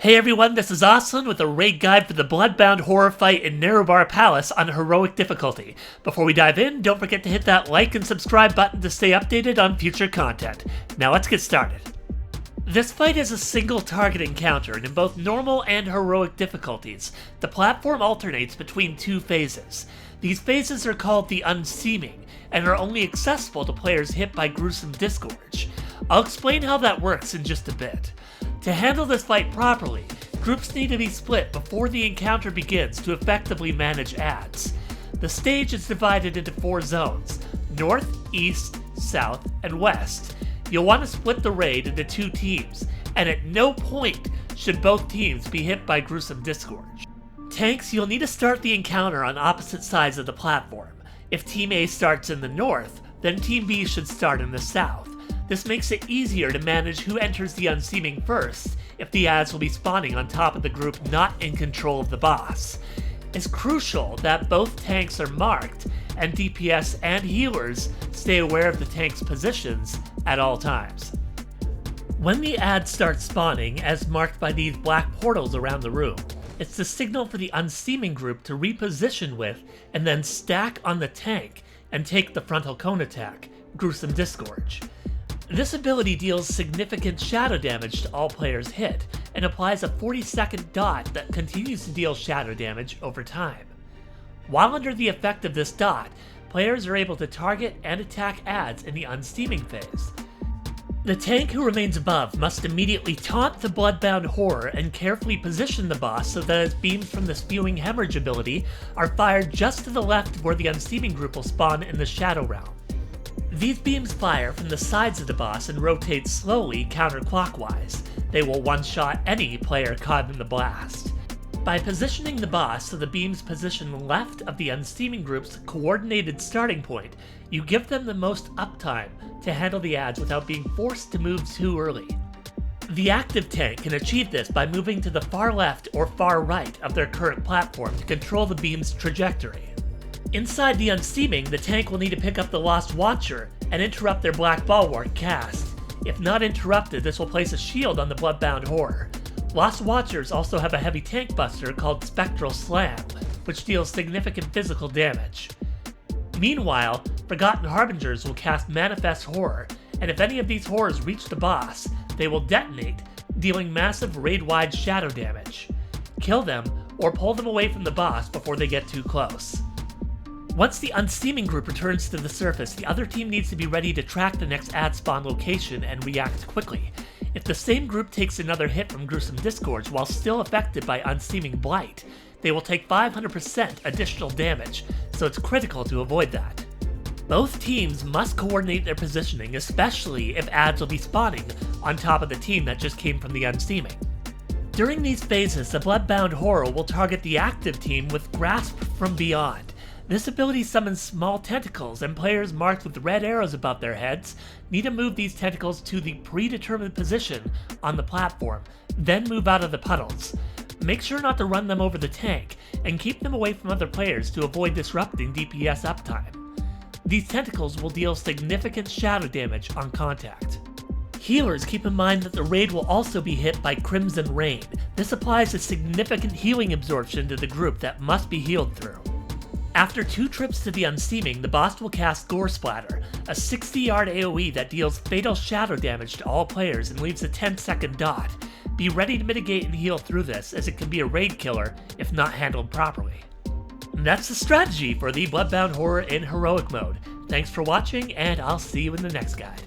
Hey everyone, this is Aslan with a raid guide for the Bloodbound Horror fight in Nerub'ar Palace on heroic difficulty. Before we dive in, don't forget to hit that like and subscribe button to stay updated on future content. Now let's get started. This fight is a single target encounter, and in both normal and heroic difficulties, the platform alternates between two phases. These phases are called the Unseeming, and are only accessible to players hit by gruesome disgorge. I'll explain how that works in just a bit. To handle this fight properly, groups need to be split before the encounter begins to effectively manage adds. The stage is divided into 4 zones: North, East, South, and West. You'll want to split the raid into 2 teams, and at no point should both teams be hit by gruesome disgorge. Tanks, you'll need to start the encounter on opposite sides of the platform. If Team A starts in the north, then Team B should start in the south. This makes it easier to manage who enters the Unseeming first, if the adds will be spawning on top of the group not in control of the boss. It's crucial that both tanks are marked, and DPS and healers stay aware of the tank's positions at all times. When the adds start spawning, as marked by these black portals around the room, it's the signal for the Unseeming group to reposition with, and then stack on the tank and take the frontal cone attack, Gruesome Disgorge. This ability deals significant shadow damage to all players hit, and applies a 40-second dot that continues to deal shadow damage over time. While under the effect of this dot, players are able to target and attack adds in the Unseeming phase. The tank who remains above must immediately taunt the Bloodbound Horror and carefully position the boss so that his beams from the Spewing Hemorrhage ability are fired just to the left of where the Unseeming group will spawn in the Shadow Realm. These beams fire from the sides of the boss and rotate slowly counterclockwise. They will one-shot any player caught in the blast. By positioning the boss so the beams position left of the Unseeming group's coordinated starting point, you give them the most uptime to handle the adds without being forced to move too early. The active tank can achieve this by moving to the far left or far right of their current platform to control the beam's trajectory. Inside the Unseeming, the tank will need to pick up the Lost Watcher and interrupt their Black Bulwark cast. If not interrupted, this will place a shield on the Bloodbound Horror. Lost Watchers also have a heavy tank buster called Spectral Slam, which deals significant physical damage. Meanwhile, Forgotten Harbingers will cast Manifest Horror, and if any of these horrors reach the boss, they will detonate, dealing massive raid-wide shadow damage. Kill them, or pull them away from the boss before they get too close. Once the Unseeming group returns to the surface, the other team needs to be ready to track the next add spawn location and react quickly. If the same group takes another hit from Gruesome Disgorge while still affected by Unseeming Blight, they will take 500% additional damage, so it's critical to avoid that. Both teams must coordinate their positioning, especially if adds will be spawning on top of the team that just came from the Unseeming. During these phases, the Bloodbound Horror will target the active team with Grasp from Beyond. This ability summons small tentacles, and players marked with red arrows above their heads need to move these tentacles to the predetermined position on the platform, then move out of the puddles. Make sure not to run them over the tank, and keep them away from other players to avoid disrupting DPS uptime. These tentacles will deal significant shadow damage on contact. Healers, keep in mind that the raid will also be hit by Crimson Rain. This applies a significant healing absorption to the group that must be healed through. After 2 trips to the Unseeming, the boss will cast Gore Splatter, a 60-yard AoE that deals fatal shadow damage to all players and leaves a 10-second dot. Be ready to mitigate and heal through this, as it can be a raid killer if not handled properly. And that's the strategy for the Bloodbound Horror in heroic mode. Thanks for watching, and I'll see you in the next guide.